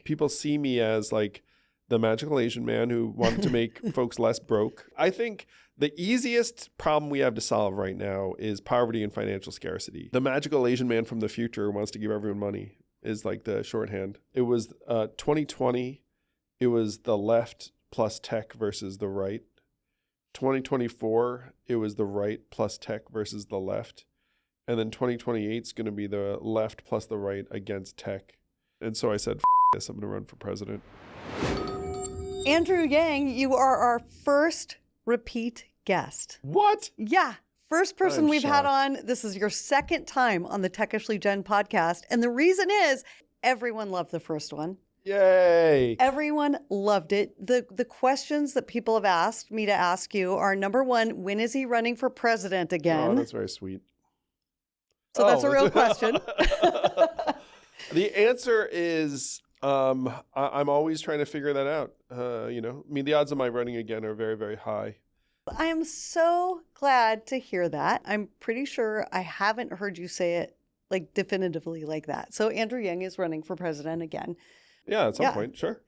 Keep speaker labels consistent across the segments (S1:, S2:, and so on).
S1: People see me as like the magical Asian man who wanted to make folks less broke. I think the easiest problem we have to solve right now is poverty and financial scarcity. The magical Asian man from the future wants to give everyone money is like the shorthand. It was 2020. It was the left plus tech versus the right. 2024, it was the right plus tech versus the left. And then 2028 is going to be the left plus the right against tech. And so I said, this, I'm going to run for president.
S2: Andrew Yang, you are our first repeat guest.
S1: What?
S2: Yeah. First person
S1: I'm
S2: we've had
S1: shocked.
S2: on. This is your second time on the Techishly Jen podcast. And the reason is everyone loved the first one.
S1: Yay.
S2: Everyone loved it. The questions that people have asked me to ask you are, number one, when is he running for president again?
S1: Oh, that's very sweet.
S2: So that's a real question.
S1: The answer is I'm always trying to figure that out. The odds of my running again are very, very high.
S2: I am so glad to hear that. I'm pretty sure I haven't heard you say it like definitively like that. So Andrew Yang is running for president again.
S1: Yeah, at some point, sure.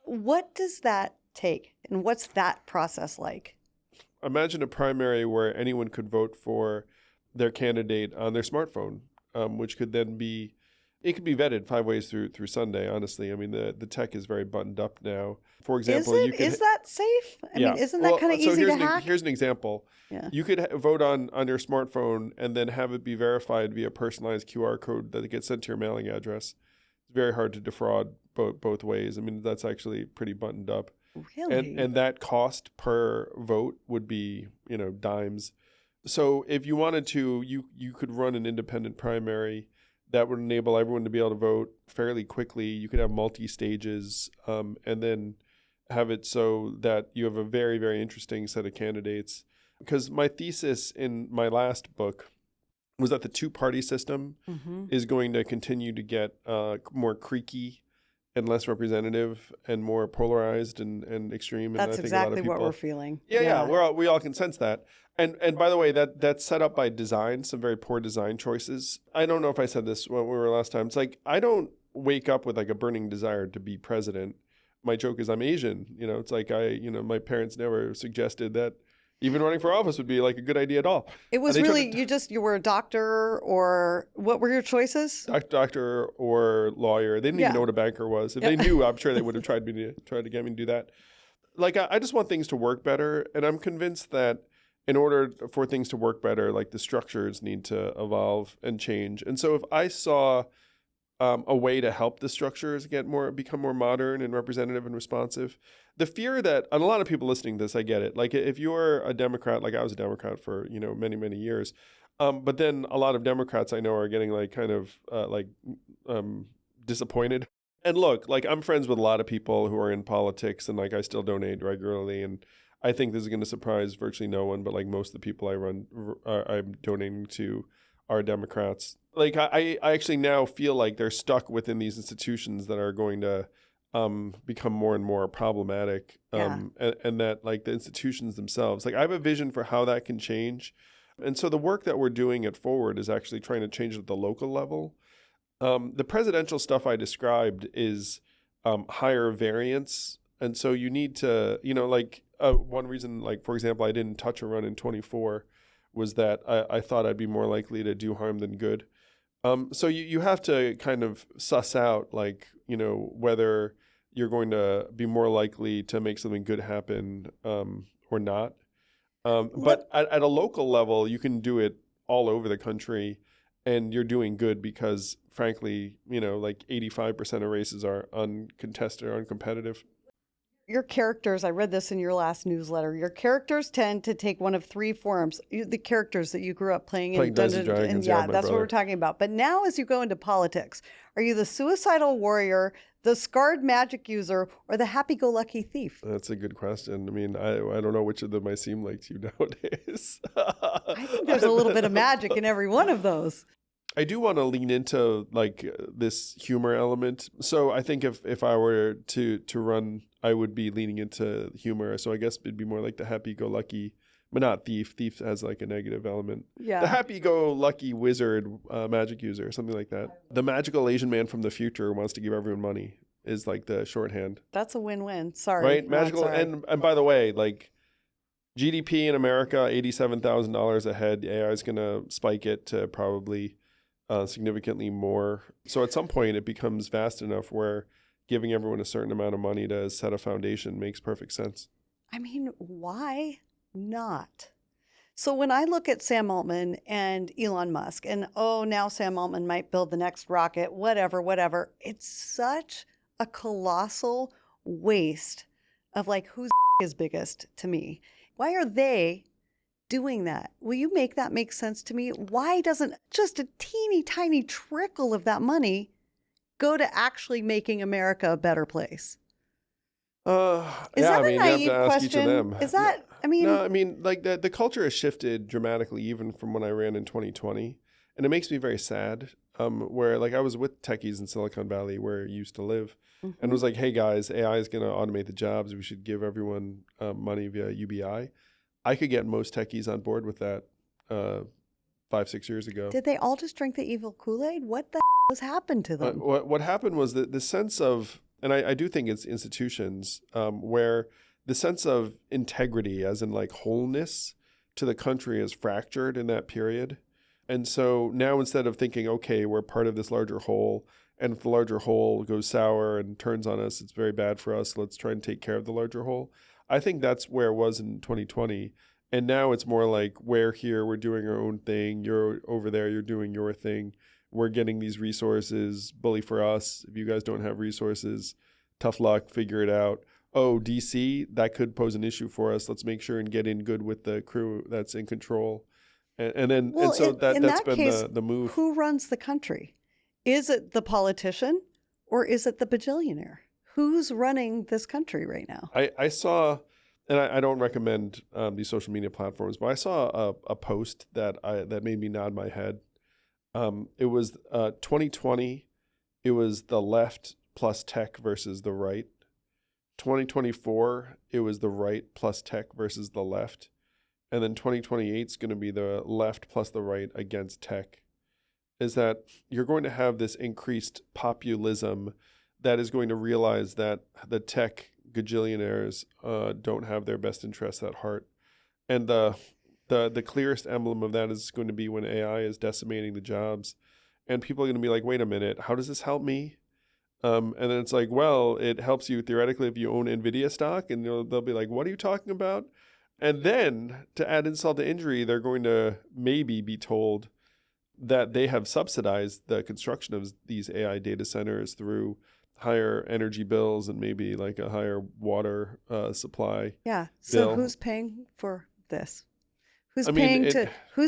S2: What does that take? And what's that process like?
S1: Imagine a primary where anyone could vote for their candidate on their smartphone, which could then be, it could be vetted 5 ways through Sunday, honestly. I mean, the tech is very buttoned up now. For example,
S2: is that safe? I mean, isn't that kind of easy to hack?
S1: Here's an example.
S2: Yeah.
S1: You could vote on your smartphone and then have it be verified via personalized QR code that gets sent to your mailing address. It's very hard to defraud both ways. I mean, that's actually pretty buttoned up.
S2: Really?
S1: And that cost per vote would be, dimes. So if you wanted to, you could run an independent primary that would enable everyone to be able to vote fairly quickly. You could have multi-stages and then have it so that you have a very, very interesting set of candidates. Because my thesis in my last book was that the two-party system is going to continue to get more creaky and less representative and more polarized and extreme. And
S2: That's
S1: I think
S2: exactly
S1: a lot of people,
S2: what we're feeling.
S1: Yeah. We all can sense that. And by the way, that's set up by design, some very poor design choices. I don't know if I said this when we were last time. It's like, I don't wake up with like a burning desire to be president. My joke is I'm Asian. It's like my parents never suggested that even running for office would be like a good idea at all.
S2: It was really, you were a doctor, or what were your choices?
S1: Doctor or lawyer. They didn't even know what a banker was. If they knew, I'm sure they would have tried to get me to do that. Like, I just want things to work better. And I'm convinced that in order for things to work better, like the structures need to evolve and change. And so if I saw a way to help the structures become more modern and representative and responsive, the fear that, and a lot of people listening to this, I get it. Like, if you're a Democrat, like I was a Democrat for, many, many years. But then a lot of Democrats I know are getting like kind of disappointed. And look, like, I'm friends with a lot of people who are in politics, and like I still donate regularly. And I think this is going to surprise virtually no one, but like most of the people I'm donating to are Democrats. Like, I actually now feel like they're stuck within these institutions that are going to become more and more problematic. And that like the institutions themselves, like I have a vision for how that can change. And so the work that we're doing at Forward is actually trying to change it at the local level. The presidential stuff I described is higher variance. And so you need to, one reason, like, for example, I didn't touch a run in 24 was that I thought I'd be more likely to do harm than good. So you have to kind of suss out, like, whether you're going to be more likely to make something good happen or not. But at a local level, you can do it all over the country, and you're doing good because, frankly, like 85% of races are uncontested or uncompetitive.
S2: Your characters, I read this in your last newsletter, your characters tend to take one of three forms. The characters that you grew up playing in
S1: Dungeons & Dragons,
S2: that's what we're talking about. But now as you go into politics, are you the suicidal warrior, the scarred magic user, or the happy-go-lucky thief?
S1: That's a good question. I mean, I don't know which of them I seem like to you nowadays.
S2: I think there's a little bit of magic in every one of those.
S1: I do want to lean into like this humor element. So I think if I were to run, I would be leaning into humor. So I guess it'd be more like the happy-go-lucky, but not thief. Thief has like a negative element.
S2: Yeah.
S1: The happy-go-lucky wizard, magic user, something like that. The magical Asian man from the future wants to give everyone money is like the shorthand,
S2: That's a win-win. Sorry.
S1: right?
S2: Not
S1: Magical.
S2: sorry.
S1: And by the way, like GDP in America, $87,000 ahead. AI is going to spike it to probably significantly more. So at some point, it becomes vast enough where giving everyone a certain amount of money to set a foundation makes perfect sense.
S2: I mean, why not? So when I look at Sam Altman and Elon Musk, and now Sam Altman might build the next rocket, whatever, it's such a colossal waste of like whose is biggest to me. Why are they doing that? Will you make that make sense to me? Why doesn't just a teeny tiny trickle of that money go to actually making America a better place? Is that a
S1: you have
S2: naive
S1: to ask each of
S2: question?
S1: them.
S2: Is that, I mean,
S1: No, I mean, like the culture has shifted dramatically even from when I ran in 2020. And it makes me very sad. Where like I was with techies in Silicon Valley where I used to live and was like, hey guys, AI is going to automate the jobs. We should give everyone money via UBI. I could get most techies on board with that 5-6 years ago.
S2: did they all just drink the evil Kool-Aid? What the has happened to them?
S1: What happened was the sense of, and I do think it's institutions where the sense of integrity, as in like wholeness to the country, is fractured in that period. And so now instead of thinking, okay, we're part of this larger whole, and if the larger whole goes sour and turns on us, it's very bad for us. Let's try and take care of the larger whole. I think that's where it was in 2020. And now it's more like, we're here, we're doing our own thing. You're over there, you're doing your thing. We're getting these resources, bully for us. If you guys don't have resources, tough luck, figure it out. Oh, DC, that could pose an issue for us. Let's make sure and get in good with the crew that's in control. So that's been
S2: case,
S1: the move.
S2: Who runs the country? Is it the politician or is it the bajillionaire? Who's running this country right now?
S1: I saw, and I don't recommend these social media platforms, but I saw a post that made me nod my head. It was 2020. It was the left plus tech versus the right. 2024, it was the right plus tech versus the left. And then 2028 is going to be the left plus the right against tech. Is that you're going to have this increased populism that is going to realize that the tech gajillionaires don't have their best interests at heart. And the clearest emblem of that is going to be when AI is decimating the jobs. And people are going to be like, wait a minute, how does this help me? And then it's like, well, it helps you theoretically if you own NVIDIA stock. And they'll be like, what are you talking about? And then to add insult to injury, they're going to maybe be told that they have subsidized the construction of these AI data centers through higher energy bills and maybe like a higher water supply.
S2: Yeah. So
S1: bill.
S2: who's paying for this? Who's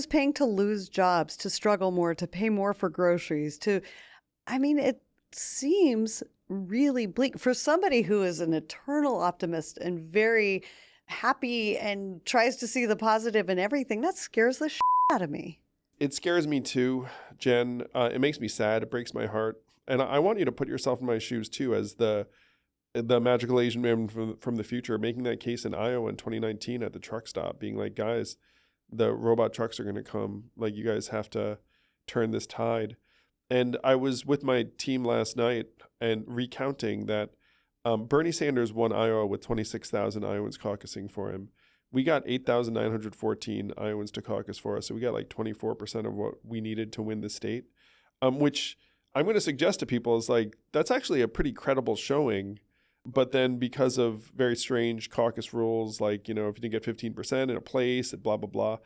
S2: paying to lose jobs, to struggle more, to pay more for groceries, it seems really bleak for somebody who is an eternal optimist and very happy and tries to see the positive in everything. That scares the shit out of me.
S1: It scares me too, Jen. It makes me sad. It breaks my heart. And I want you to put yourself in my shoes too, as the magical Asian man from the future, making that case in Iowa in 2019 at the truck stop, being like, guys, the robot trucks are going to come. Like, you guys have to turn this tide. And I was with my team last night and recounting that Bernie Sanders won Iowa with 26,000 Iowans caucusing for him. We got 8,914 Iowans to caucus for us. So we got like 24% of what we needed to win the state, which I'm going to suggest to people is like, that's actually a pretty credible showing. But then because of very strange caucus rules, like, if you didn't get 15% in a place, blah, blah, blah.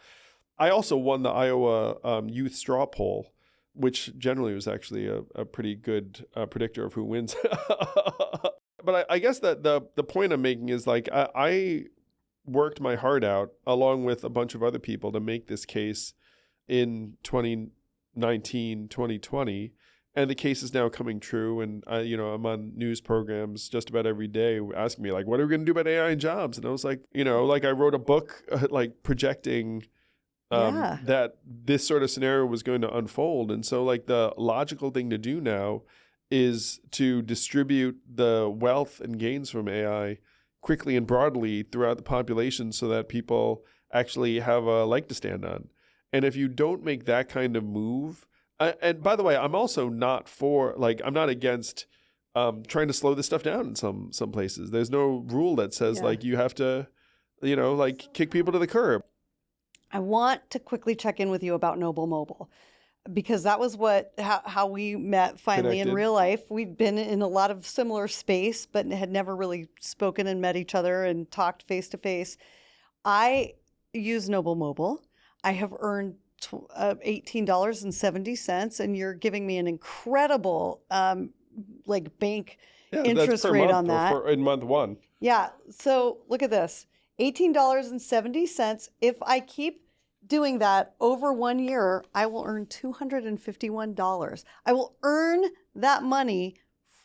S1: I also won the Iowa youth straw poll, which generally was actually a pretty good predictor of who wins. But I guess that the point I'm making is like, I worked my heart out along with a bunch of other people to make this case in 2019, 2020. And the case is now coming true. And I'm on news programs just about every day asking me like, what are we going to do about AI and jobs? And I was like, like I wrote a book like projecting that this sort of scenario was going to unfold. And so like the logical thing to do now is to distribute the wealth and gains from AI quickly and broadly throughout the population so that people actually have a leg to stand on. And if you don't make that kind of move, and by the way, I'm also not I'm not against trying to slow this stuff down in some places. There's no rule that says like you have to, like kick people to the curb.
S2: I want to quickly check in with you about Noble Mobile, because that was how we met finally in real life. We'd been in a lot of similar space, but had never really spoken and met each other and talked face to face. I use Noble Mobile. I have earned $18.70, and you're giving me an incredible bank interest rate on that
S1: in month one.
S2: Yeah. So look at this. $18.70. If I keep doing that over 1 year, I will earn $251. I will earn that money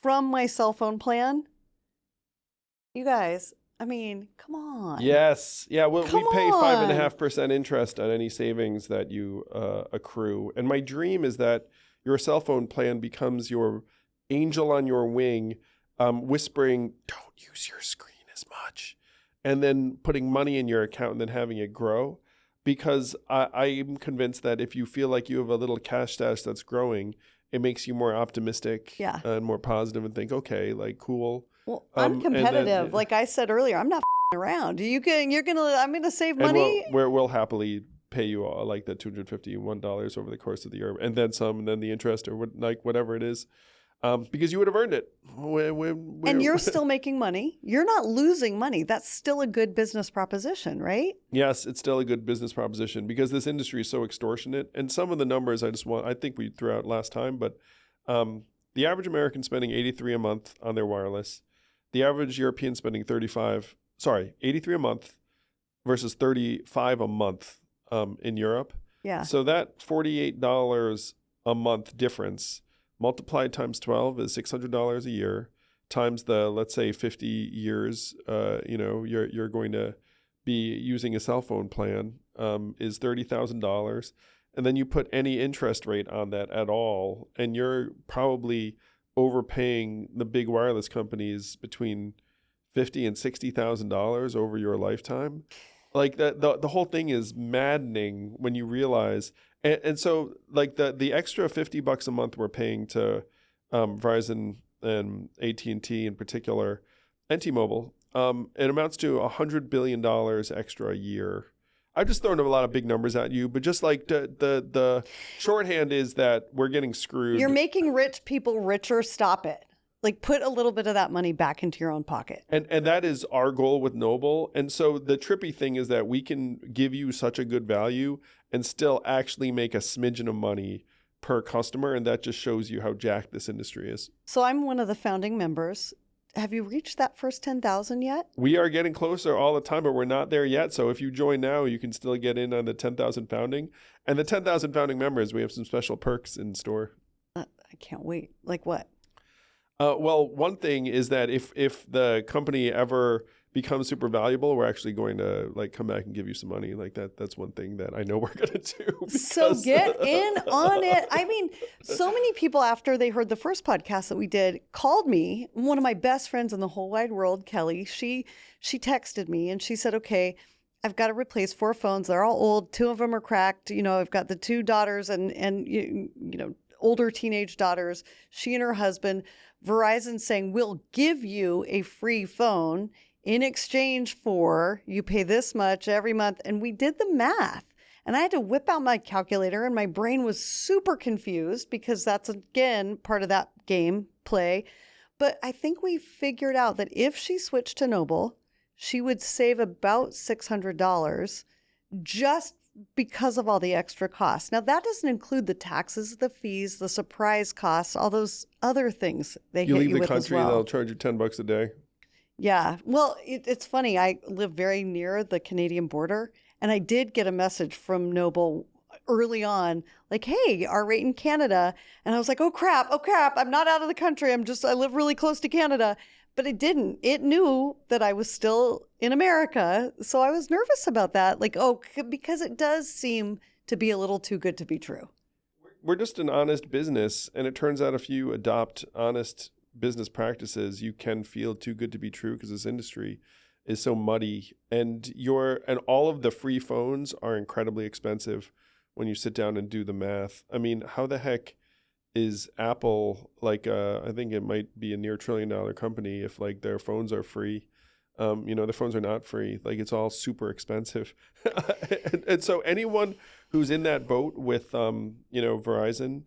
S2: from my cell phone plan. You guys, I mean, come on.
S1: Yes. Yeah. We pay 5.5% interest on any savings that you accrue. And my dream is that your cell phone plan becomes your angel on your wing, whispering, "Don't use your screen as much," and then putting money in your account and then having it grow. Because I am convinced that if you feel like you have a little cash stash that's growing, it makes you more optimistic and more positive and think, okay, like, cool.
S2: Well, I'm competitive. Like I said earlier, I'm not around. I'm gonna save money.
S1: We'll happily pay you all like the $251 over the course of the year, and then some, and then the interest or whatever it is. Because you would have earned it.
S2: And you're still making money. You're not losing money. That's still a good business proposition, right?
S1: Yes, it's still a good business proposition because this industry is so extortionate. And some of the numbers I think we threw out last time, but the average American spending $83 a month on their wireless. The average European spending $83 a month versus $35 a month in Europe.
S2: Yeah.
S1: So that $48 a month difference multiplied times 12 is $600 a year, times the, let's say, 50 years, you're going to be using a cell phone plan, is $30,000. And then you put any interest rate on that at all, and you're probably overpaying the big wireless companies between $50,000 and $60,000 over your lifetime. Like the whole thing is maddening when you realize. And so, like the extra $50 a month we're paying to Verizon and AT&T in particular, and T-Mobile, it amounts to $100 billion extra a year. I've just thrown a lot of big numbers at you, but just like the shorthand is that we're getting screwed.
S2: You're making rich people richer. Stop it. Like, put a little bit of that money back into your own pocket.
S1: And that is our goal with Noble. And so the trippy thing is that we can give you such a good value and still actually make a smidgen of money per customer. And that just shows you how jacked this industry is.
S2: So I'm one of the founding members. Have you reached that first 10,000 yet?
S1: We are getting closer all the time, but we're not there yet. So if you join now, you can still get in on the 10,000 founding. And the 10,000 founding members, we have some special perks in store.
S2: I can't wait. Like what?
S1: Well, one thing is that if the company ever becomes super valuable, we're actually going to like come back and give you some money. Like that's one thing that I know we're going to do.
S2: So get in on it. I mean, so many people after they heard the first podcast that we did called me. One of my best friends in the whole wide world, Kelly, she texted me and she said, okay, I've got to replace 4 phones. They're all old. 2 of them are cracked. I've got the 2 daughters and older teenage daughters. She and her husband. Verizon saying, we'll give you a free phone in exchange for you pay this much every month. And we did the math. And I had to whip out my calculator and my brain was super confused because that's, again, part of that game play. But I think we figured out that if she switched to Noble, she would save about $600 just because of all the extra costs. Now, that doesn't include the taxes, the fees, the surprise costs, all those other things they hit you with as well.
S1: You leave the country, they'll charge you $10 a day.
S2: Yeah. Well, it's funny. I live very near the Canadian border, and I did get a message from Noble early on, like, hey, our rate in Canada. And I was like, oh, crap. I'm not out of the country. I live really close to Canada. But it didn't. It knew that I was still in America. So I was nervous about that. Like, because it does seem to be a little too good to be true.
S1: We're just an honest business. And it turns out if you adopt honest business practices, you can feel too good to be true because this industry is so muddy. And all of the free phones are incredibly expensive when you sit down and do the math. I mean, how the heck is Apple, like, I think it might be a near $1 trillion company if like their phones are free. The phones are not free. Like, it's all super expensive. And so anyone who's in that boat with, Verizon,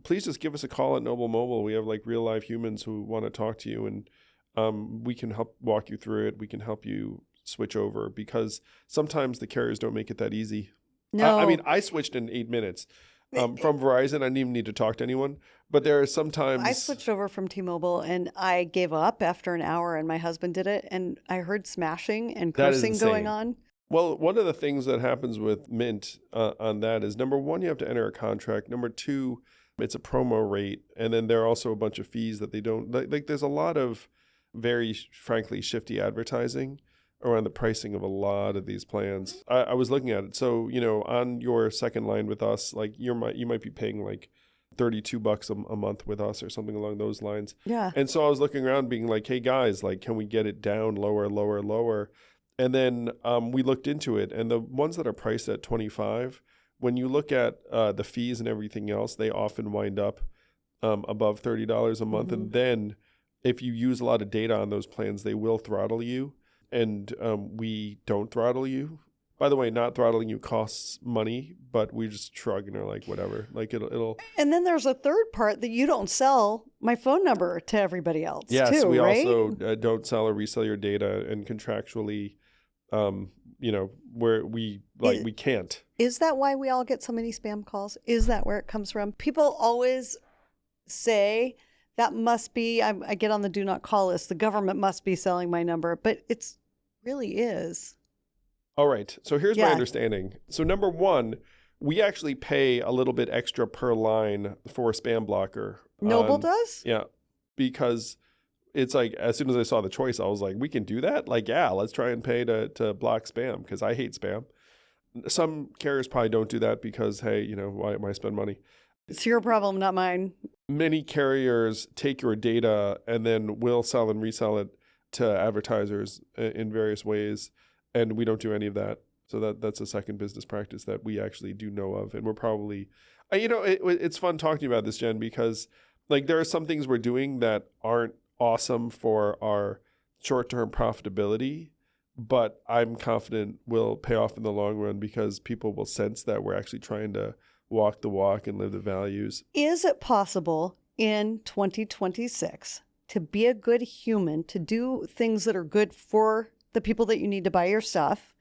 S1: please just give us a call at Noble Mobile. We have like real live humans who want to talk to you, and we can help walk you through it. We can help you switch over, because sometimes the carriers don't make it that easy.
S2: No.
S1: I mean, I switched in 8 minutes from Verizon. I didn't even need to talk to anyone. But there are sometimes
S2: I switched over from T-Mobile and I gave up after an hour, and my husband did it, and I heard smashing and
S1: That is
S2: cursing
S1: insane.
S2: going on.
S1: Well, one of the things that happens with Mint on that is, number one, you have to enter a contract. Number two, it's a promo rate. And then there are also a bunch of fees that they don't, like there's a lot of very, frankly, shifty advertising around the pricing of a lot of these plans. I was looking at it. So, on your second line with us, like you might be paying like $32 a month with us or something along those lines.
S2: Yeah.
S1: And so I was looking around being like, hey guys, like, can we get it down lower? And then we looked into it, and the ones that are priced at 25, when you look at the fees and everything else, they often wind up above $30 a month. And then if you use a lot of data on those plans, they will throttle you. And we don't throttle you. By the way, not throttling you costs money, but we just shrug and are like, whatever. Like it'll.
S2: And then there's a third part that you don't sell my phone number to everybody else.
S1: Yes,
S2: too,
S1: we
S2: right?
S1: also don't sell or resell your data, and contractually, where we can't.
S2: Is that why we all get so many spam calls? Is that where it comes from? People always say that must be, I get on the do not call list, the government must be selling my number, but it's really is.
S1: All right. So here's my understanding. So number one, we actually pay a little bit extra per line for a spam blocker.
S2: Noble does?
S1: Yeah. Because it's like, as soon as I saw the choice, I was like, we can do that? Like, yeah, let's try and pay to block spam, because I hate spam. Some carriers probably don't do that because, hey, why spend money?
S2: It's your problem, not mine.
S1: Many carriers take your data and then will sell and resell it to advertisers in various ways. And we don't do any of that. So that's a second business practice that we actually do know of. And we're probably, it's fun talking about this, Jen, because like there are some things we're doing that aren't awesome for our short-term profitability, but I'm confident will pay off in the long run, because people will sense that we're actually trying to walk the walk and live the values.
S2: Is it possible in 2026 to be a good human, to do things that are good for the people that you need to buy your stuff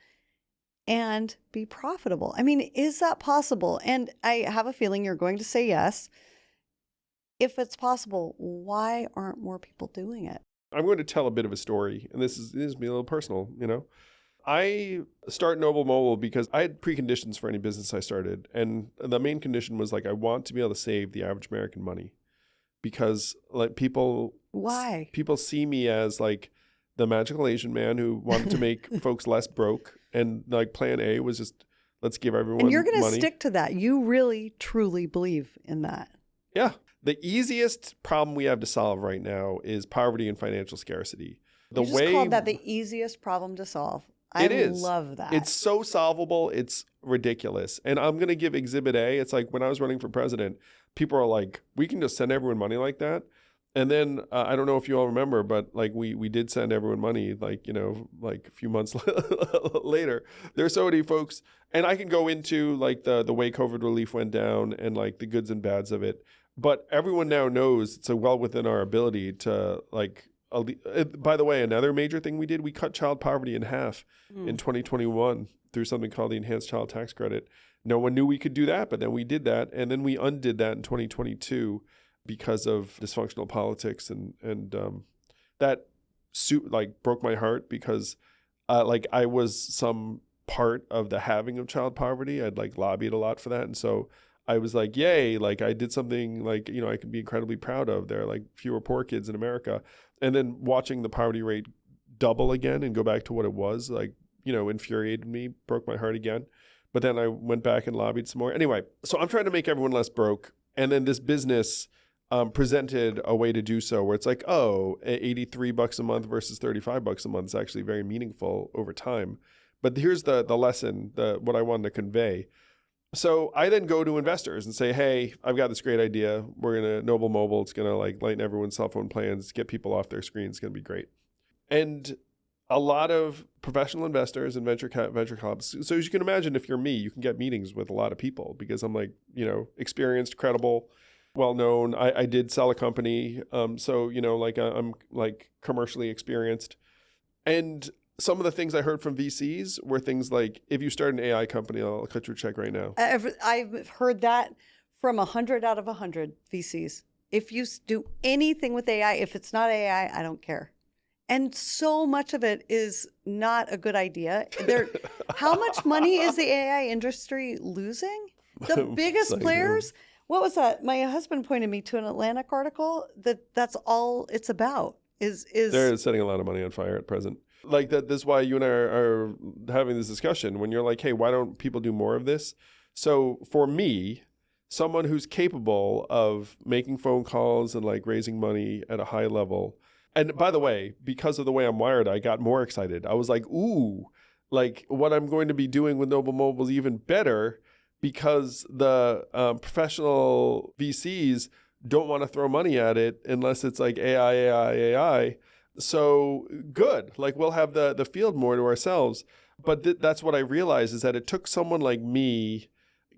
S2: and be profitable? I mean, is that possible? And I have a feeling you're going to say yes. If it's possible, why aren't more people doing it?
S1: I'm going to tell a bit of a story, and this is me a little personal, I start Noble Mobile because I had preconditions for any business I started. And the main condition was like, I want to be able to save the average American money, because like
S2: why?
S1: People see me as like the magical Asian man who wanted to make folks less broke. And like plan A was just, let's give everyone
S2: money. And you're going to
S1: money.
S2: stick to that. You really, truly believe in that.
S1: Yeah. The easiest problem we have to solve right now is poverty and financial scarcity.
S2: You just called that the easiest problem to solve. I love that.
S1: It's so solvable. It's ridiculous. And I'm going to give Exhibit A. It's like when I was running for president, people are like, we can just send everyone money like that. And then I don't know if you all remember, but like we did send everyone money, like, like a few months later. There's so many folks. And I can go into like the way COVID relief went down and like the goods and bads of it. But everyone now knows it's well within our ability to like, by the way, another major thing we did, we cut child poverty in half in 2021 through something called the Enhanced Child Tax Credit. No one knew we could do that, but then we did that. And then we undid that in 2022 because of dysfunctional politics. And that like broke my heart, because like I was some part of the halving of child poverty. I'd like lobbied a lot for that. And so I was like, yay, like I did something like, I could be incredibly proud of. There are like fewer poor kids in America. And then watching the poverty rate double again and go back to what it was, like, infuriated me, broke my heart again. But then I went back and lobbied some more. Anyway, so I'm trying to make everyone less broke. And then this business presented a way to do so where it's like, oh, $83 a month versus $35 a month is actually very meaningful over time. But here's the lesson, what I wanted to convey. So I then go to investors and say, hey, I've got this great idea. We're going to Noble Mobile. It's going to like lighten everyone's cell phone plans, get people off their screens. It's going to be great. And a lot of professional investors and venture clubs. So as you can imagine, if you're me, you can get meetings with a lot of people because I'm like, experienced, credible, well-known. I did sell a company. So, like I'm like commercially experienced. And some of the things I heard from VCs were things like, if you start an AI company, I'll cut you a check right now.
S2: I've heard that from 100 out of 100 VCs. If you do anything with AI, if it's not AI, I don't care. And so much of it is not a good idea. How much money is the AI industry losing? The biggest players, what was that? My husband pointed me to an Atlantic article that's all it's about.
S1: They're setting a lot of money on fire at present. Like that. This is why you and I are having this discussion when you're like, hey, why don't people do more of this? So for me, someone who's capable of making phone calls and like raising money at a high level. And by the way, because of the way I'm wired, I got more excited. I was like, ooh, like what I'm going to be doing with Noble Mobile is even better because the professional VCs don't want to throw money at it unless it's like AI. So good. Like we'll have the field more to ourselves. But that's what I realized is that it took someone like me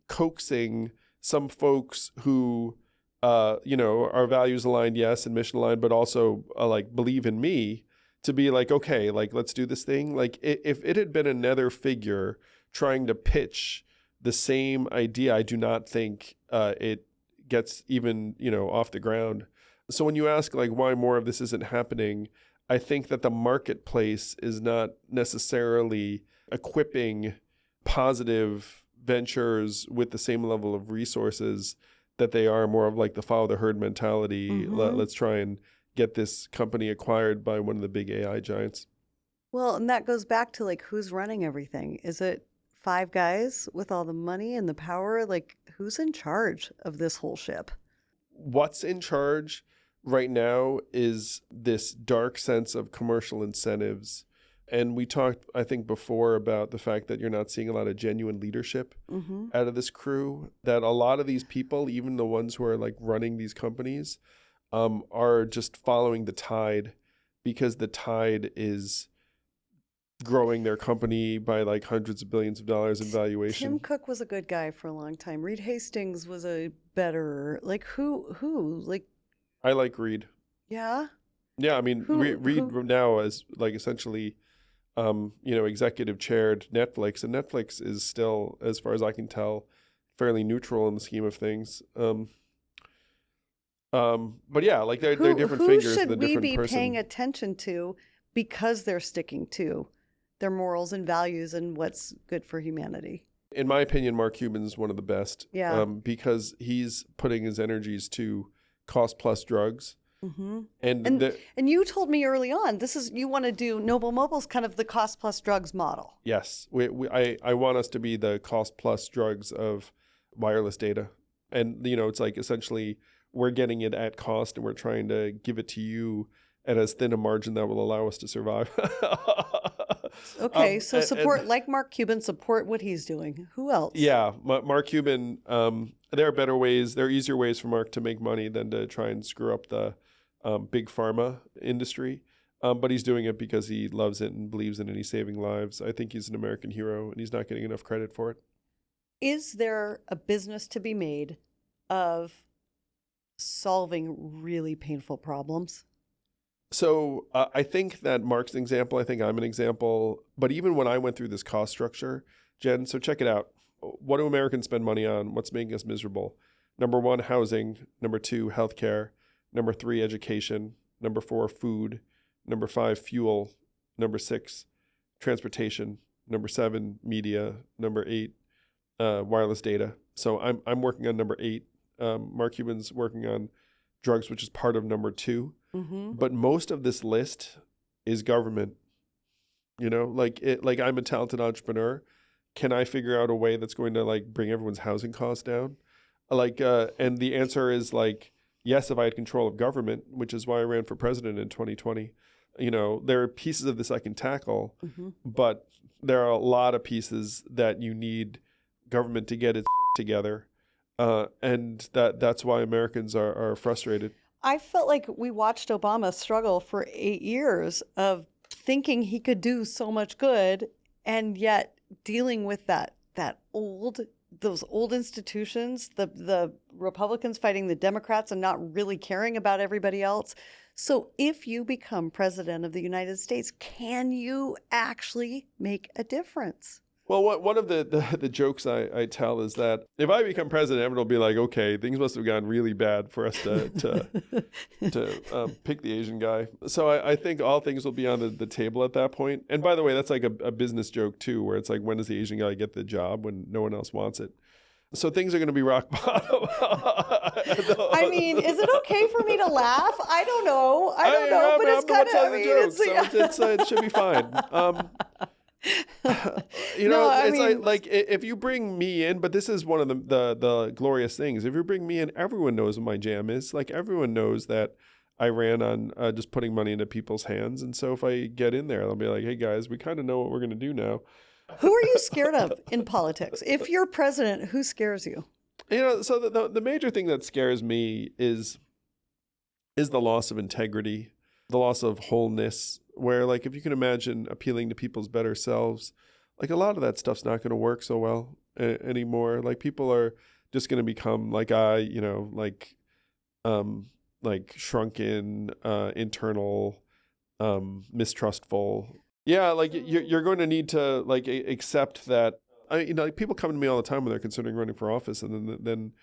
S1: coaxing some folks who are values aligned, yes, and mission aligned, but also like believe in me to be like, okay, like let's do this thing. Like if it had been another figure trying to pitch the same idea, I do not think it gets even, off the ground. So when you ask like why more of this isn't happening, I think that the marketplace is not necessarily equipping positive ventures with the same level of resources that they are more of like the follow the herd mentality.
S2: Mm-hmm.
S1: Let's try and get this company acquired by one of the big AI giants.
S2: Well, and that goes back to like who's running everything. Is it 5 guys with all the money and the power? Like who's in charge of this whole ship?
S1: What's in charge right now is this dark sense of commercial incentives. And we talked, I think, before about the fact that you're not seeing a lot of genuine leadership out of this crew, that a lot of these people, even the ones who are like running these companies, are just following the tide because the tide is growing their company by like hundreds of billions of dollars in valuation.
S2: Tim Cook was a good guy for a long time. Reed Hastings was a better, like who, like.
S1: I like Reed.
S2: Yeah?
S1: Yeah, I mean, Reed now is like essentially, executive chaired Netflix, and Netflix is still, as far as I can tell, fairly neutral in the scheme of things. But yeah, like they're different figures.
S2: Who should we be
S1: person.
S2: paying attention to because they're sticking to their morals and values and what's good for humanity?
S1: In my opinion, Mark Cuban's one of the best.
S2: Yeah.
S1: Because he's putting his energies to cost plus drugs.
S2: Mm-hmm. And you told me early on, you want to do Noble Mobile's kind of the cost plus drugs model.
S1: Yes, I want us to be the cost plus drugs of wireless data, and it's like essentially we're getting it at cost, and we're trying to give it to you at as thin a margin that will allow us to survive.
S2: Okay, so support like Mark Cuban, support what he's doing. Who else?
S1: Yeah, Mark Cuban. There are better ways. There are easier ways for Mark to make money than to try and screw up the big pharma industry. But he's doing it because he loves it and believes in it and he's saving lives. I think he's an American hero and he's not getting enough credit for it. Is
S2: there a business to be made of solving really painful problems?
S1: So I think that Mark's an example. I think I'm an example. But even when I went through this cost structure, Jen, so check it out. What do Americans spend money on? What's making us miserable? Number 1, housing. Number 2, healthcare. Number 3, education. Number 4, food. Number 5, fuel. Number 6, transportation. Number 7, media. Number 8, wireless data. So I'm working on number 8. Mark Cuban's working on drugs, which is part of number 2. Mm-hmm. But most of this list is government. Like I'm a talented entrepreneur. Can I figure out a way that's going to like bring everyone's housing costs down? And the answer is like, yes, if I had control of government, which is why I ran for president in 2020. There are pieces of this I can tackle, but there are a lot of pieces that you need government to get its together. And that's why Americans are frustrated.
S2: I felt like we watched Obama struggle for 8 years of thinking he could do so much good, and yet dealing with those old institutions, the Republicans fighting the Democrats and not really caring about everybody else. So if you become president of the United States, can you actually make a difference?
S1: Well, one of the jokes I tell is that if I become president, everyone will be like, okay, things must have gone really bad for us to pick the Asian guy. So I think all things will be on the table at that point. And by the way, that's like a business joke too, where it's like, when does the Asian guy get the job when no one else wants it? So things are going to be rock bottom.
S2: I mean, is it okay for me to laugh? I don't know, but it's kind of,
S1: it should be fine. Like if you bring me in, but this is one of the glorious things. If you bring me in, everyone knows what my jam is. Like everyone knows that I ran on just putting money into people's hands. And so if I get in there, they'll be like, hey guys, we kind of know what we're going to do now.
S2: Who are you scared of in politics? If you're president, who scares you?
S1: So the major thing that scares me is the loss of integrity, the loss of wholeness, where like if you can imagine appealing to people's better selves, like a lot of that stuff's not going to work so well anymore. Like people are just going to become like shrunken, internal, mistrustful. Yeah, like you're going to need to like accept that. Like people come to me all the time when they're considering running for office, and then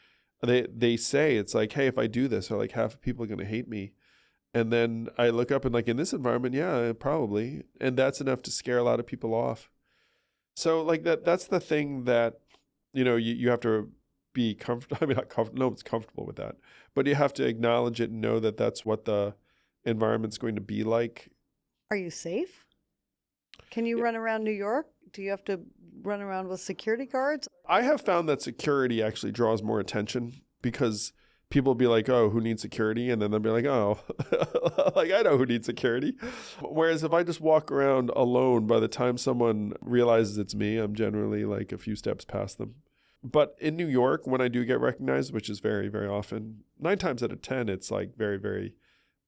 S1: they say it's like, hey, if I do this, or like half of people are going to hate me. And then I look up and like in this environment, yeah, probably, and that's enough to scare a lot of people off. So like that's the thing that you have to be comfortable. I mean, not comfortable. No one's comfortable with that, but you have to acknowledge it and know that that's what the environment's going to be like.
S2: Are you safe? Can you run around New York? Do you have to run around with security guards?
S1: I have found that security actually draws more attention because people will be like, oh, who needs security? And then they'll be like, oh, like I know who needs security. Whereas if I just walk around alone, by the time someone realizes it's me, I'm generally like a few steps past them. But in New York, when I do get recognized, which is very, very often, 9 times out of 10, it's like very, very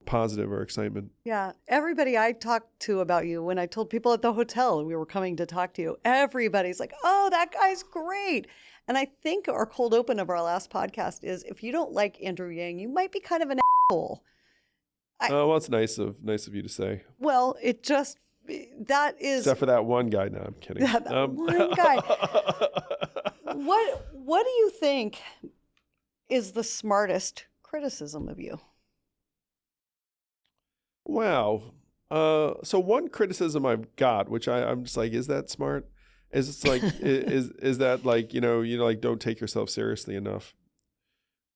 S1: positive or excitement.
S2: Yeah. Everybody I talked to about you, when I told people at the hotel we were coming to talk to you, everybody's like, oh, that guy's great. And I think our cold open of our last podcast is, if you don't like Andrew Yang, you might be kind of an asshole.
S1: Well, it's nice of you to say.
S2: Well, that is.
S1: Except for that one guy. No, I'm kidding.
S2: That one guy. What do you think is the smartest criticism of you?
S1: Wow. So one criticism I've got, which I'm just like, is that smart? Is it's like, is that like, like don't take yourself seriously enough?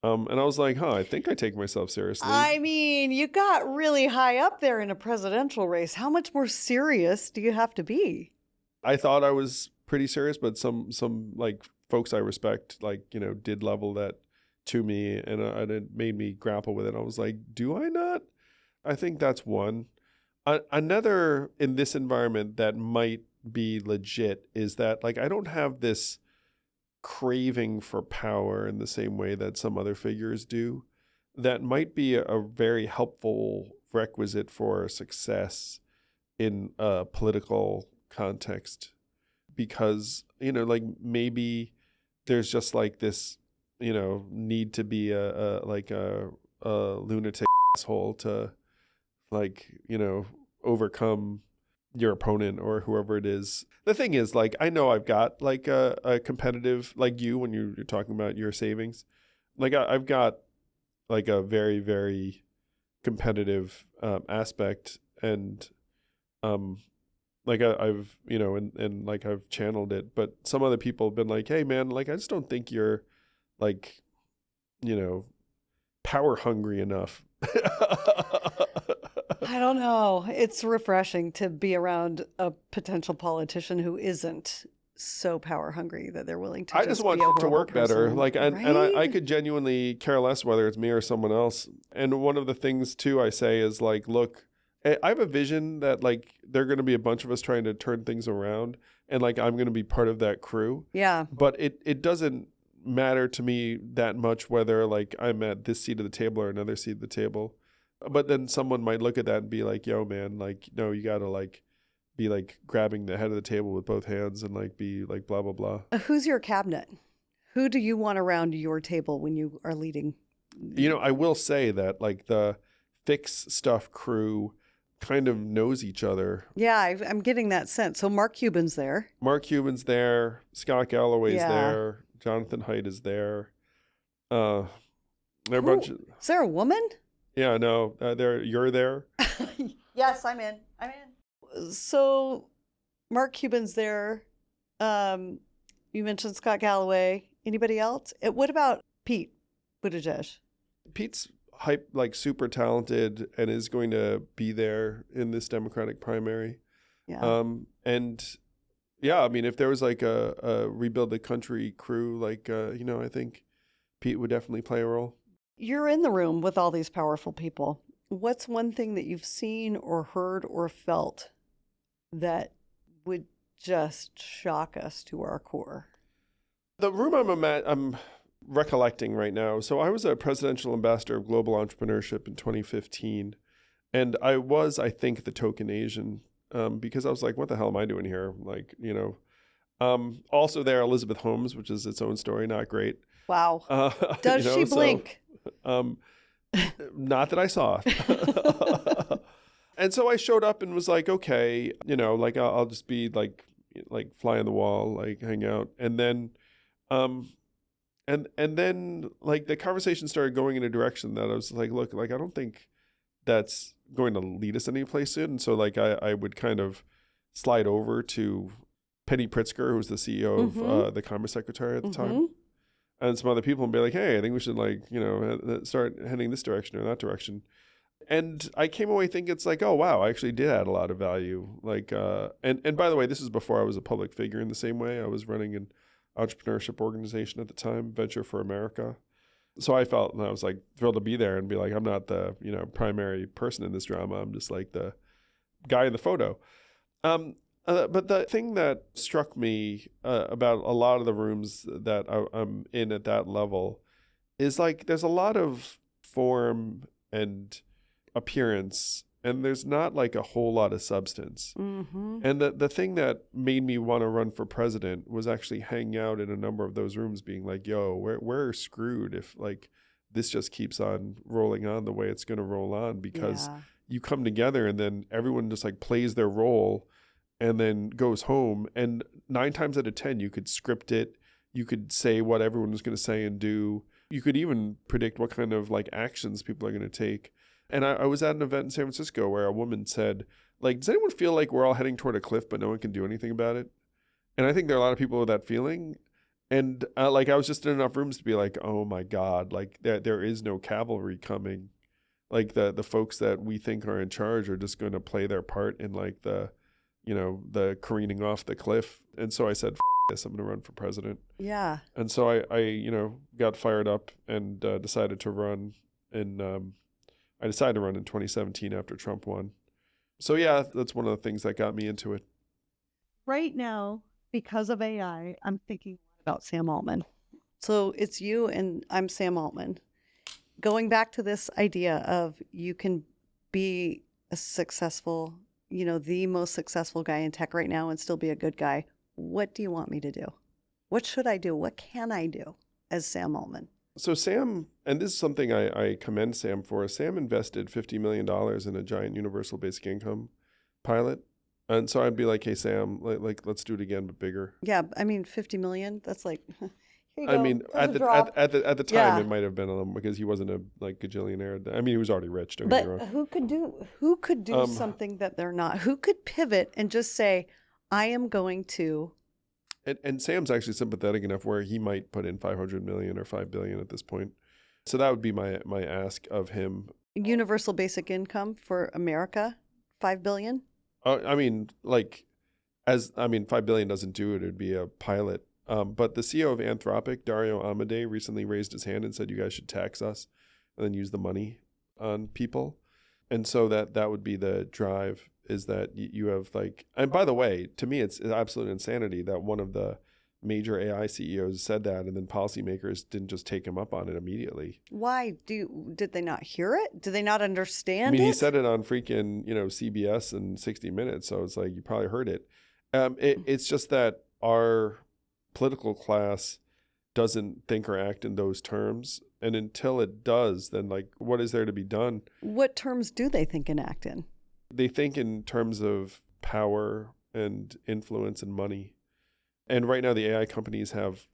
S1: And I was like, I think I take myself seriously.
S2: I mean, you got really high up there in a presidential race. How much more serious do you have to be?
S1: I thought I was pretty serious, but some like folks I respect, like, did level that to me, and it made me grapple with it. I was like, do I not? I think that's one. Another in this environment that might be legit is that like I don't have this craving for power in the same way that some other figures do. That might be a very helpful requisite for success in a political context, because like maybe there's just like this need to be a lunatic asshole to like overcome your opponent or whoever it is. The thing is, like, I know I've got like a competitive, like you, when you're talking about your savings, like I've got like a very, very competitive aspect, and like I've and like I've channeled it, but some other people have been like, hey man, like I just don't think you're like power hungry enough.
S2: I don't know. It's refreshing to be around a potential politician who isn't so power hungry that they're willing to.
S1: I just want to work better. Like, and I could genuinely care less whether it's me or someone else. And one of the things too I say is like, look, I have a vision that like there are going to be a bunch of us trying to turn things around, and like I'm going to be part of that crew.
S2: Yeah.
S1: But it doesn't matter to me that much whether like I'm at this seat of the table or another seat of the table. But then someone might look at that and be like, yo, man, like, no, you got to like be like grabbing the head of the table with both hands and like be like blah, blah, blah.
S2: Who's your cabinet? Who do you want around your table when you are leading?
S1: You know, I will say that like the fix stuff crew kind of knows each other.
S2: Yeah, I'm getting that sense. So Mark Cuban's there.
S1: Mark Cuban's there. Scott Galloway's
S2: Yeah.
S1: there. Jonathan Haidt is there. There are a
S2: Who-
S1: bunch of,
S2: Is there a woman?
S1: yeah, no, you're there.
S2: Yes, I'm in. So Mark Cuban's there. You mentioned Scott Galloway. Anybody else? What about Pete Buttigieg?
S1: Pete's hype, like super talented and is going to be there in this Democratic primary.
S2: Yeah.
S1: And yeah, I mean, if there was like a rebuild the country crew, like, you know, I think Pete would definitely play a role.
S2: You're in the room with all these powerful people. What's one thing that you've seen or heard or felt that would just shock us to our core?
S1: The room I'm recollecting right now. So I was a presidential ambassador of global entrepreneurship in 2015. And I was, I think, the token Asian because I was like, what the hell am I doing here? Like, you know, also there, Elizabeth Holmes, which is its own story, not great.
S2: Wow. Does
S1: you know,
S2: she blink?
S1: Not that I saw. And so I showed up and was like, okay, you know, like I'll just be like fly on the wall, like hang out. And then, and then like the conversation started going in a direction that I was like, look, like I don't think that's going to lead us anyplace soon. And so like I would kind of slide over to Penny Pritzker, who was the CEO of the Commerce Secretary at the time, and some other people, and be like, hey, I think we should like, you know, start heading this direction or that direction. And I came away thinking it's like, oh, wow, I actually did add a lot of value. Like, and by the way, this is before I was a public figure in the same way. I was running an entrepreneurship organization at the time, Venture for America. So I felt, and I was like thrilled to be there and be like, I'm not the, you know, primary person in this drama. I'm just like the guy in the photo. But the thing that struck me about a lot of the rooms that I'm in at that level is like there's a lot of form and appearance, and there's not like a whole lot of substance. And the thing that made me want to run for president was actually hanging out in a number of those rooms being like, yo, we're screwed if like this just keeps on rolling on the way it's going to roll on, because you come together and then everyone just like plays their role and then goes home. And 9 times out of 10, you could script it. You could say what everyone was going to say and do. You could even predict what kind of like actions people are going to take. And I was at an event in San Francisco where a woman said, like, does anyone feel like we're all heading toward a cliff, but no one can do anything about it? And I think there are a lot of people with that feeling. And like, I was just in enough rooms to be like, oh my God, like there is no cavalry coming. Like the folks that we think are in charge are just going to play their part in like the, you know, the careening off the cliff. And so I said, this, I'm going to run for president.
S2: Yeah.
S1: And so I you know, got fired up and decided to run in, I decided to run in 2017 after Trump won. So yeah, that's one of the things that got me into it.
S2: Right now, because of AI, I'm thinking about Sam Altman. So it's you and I'm Sam Altman. Going back to this idea of you can be a successful, you know, the most successful guy in tech right now and still be a good guy. What do you want me to do? What should I do? What can I do as Sam Altman?
S1: So Sam, and this is something I commend Sam for, Sam invested $50 million in a giant universal basic income pilot. And so I'd be like, hey, Sam, like let's do it again, but bigger.
S2: Yeah, I mean, 50 million, that's like, here you go.
S1: I mean,
S2: There's a drop.
S1: at the time,
S2: Yeah.
S1: it might have been a little, because he wasn't a like gajillionaire. I mean, he was already rich, don't
S2: But
S1: get me wrong.
S2: who could do something that they're not? Who could pivot and just say, I am going to.
S1: And Sam's actually sympathetic enough where he might put in 500 million or 5 billion at this point. So that would be my ask of him.
S2: Universal basic income for America, 5 billion?
S1: I mean, like, 5 billion doesn't do it. It would be a pilot. But the CEO of Anthropic, Dario Amodei, recently raised his hand and said, you guys should tax us and then use the money on people. And so that would be the drive, is that you have like, and by the way, to me, it's absolute insanity that one of the major AI CEOs said that, and then policymakers didn't just take him up on it immediately.
S2: Why? Did they not hear it? Do they not understand
S1: I mean,
S2: it?
S1: he said it on freaking, CBS and 60 Minutes, so it's like you probably heard it. It's just that our political class doesn't think or act in those terms, and until it does, then like, what is there to be done?
S2: What terms do they think and act in?
S1: They think in terms of power and influence and money. And right now, the AI companies have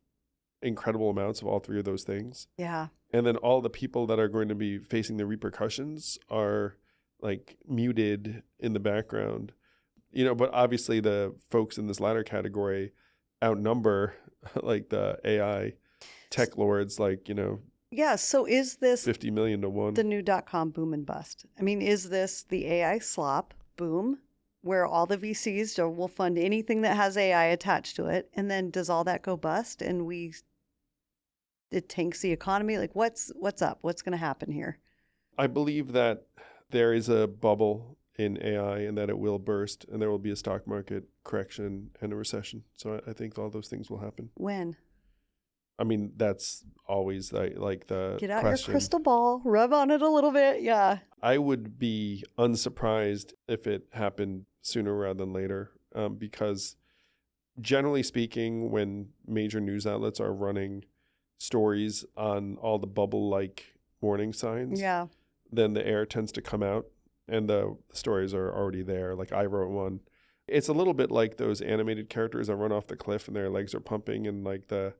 S1: incredible amounts of all three of those things.
S2: Yeah.
S1: And then all the people that are going to be facing the repercussions are like muted in the background. But obviously the folks in this latter category outnumber like the AI tech lords, like,
S2: Yeah. So is this
S1: 50 million to 1.
S2: the new .com boom and bust? I mean, is this the AI slop boom where all the VCs will fund anything that has AI attached to it? And then does all that go bust and it tanks the economy? Like what's up? What's going to happen here?
S1: I believe that there is a bubble in AI and that it will burst, and there will be a stock market correction and a recession. So I think all those things will happen.
S2: When?
S1: I mean, that's always like the
S2: Get out
S1: question.
S2: your crystal ball, rub on it a little bit. Yeah.
S1: I would be unsurprised if it happened sooner rather than later, because generally speaking, when major news outlets are running stories on all the bubble-like warning signs,
S2: Yeah.
S1: then the air tends to come out and the stories are already there. Like I wrote one. It's a little bit like those animated characters that run off the cliff and their legs are pumping and like the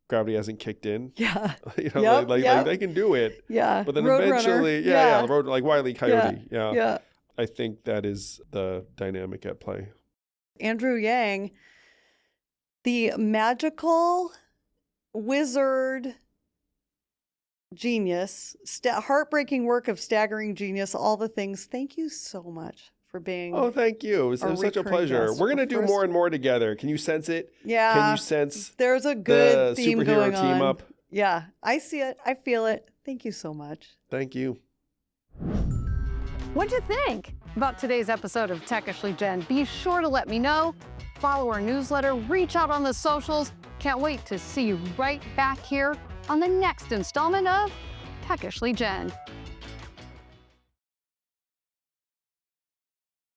S1: gravity hasn't kicked in.
S2: Yeah.
S1: Like they can do it.
S2: Yeah.
S1: But then
S2: Road
S1: eventually,
S2: runner.
S1: the road, like Wile E. Coyote. Yeah.
S2: Yeah.
S1: I think that is the dynamic at play.
S2: Andrew Yang, the magical wizard genius, heartbreaking work of staggering genius, all the things. Thank you so much for being.
S1: Oh, thank you. It was such a pleasure.
S2: guest.
S1: We're going to do more and more together. Can you sense it?
S2: Yeah.
S1: Can you sense
S2: there's a good
S1: the
S2: theme
S1: superhero
S2: going
S1: team
S2: on.
S1: up?
S2: Yeah, I see it. I feel it. Thank you so much.
S1: Thank you.
S3: What'd you think about today's episode of Techishly Jen? Be sure to let me know. Follow our newsletter, reach out on the socials. Can't wait to see you right back here on the next installment of Techishly Jen.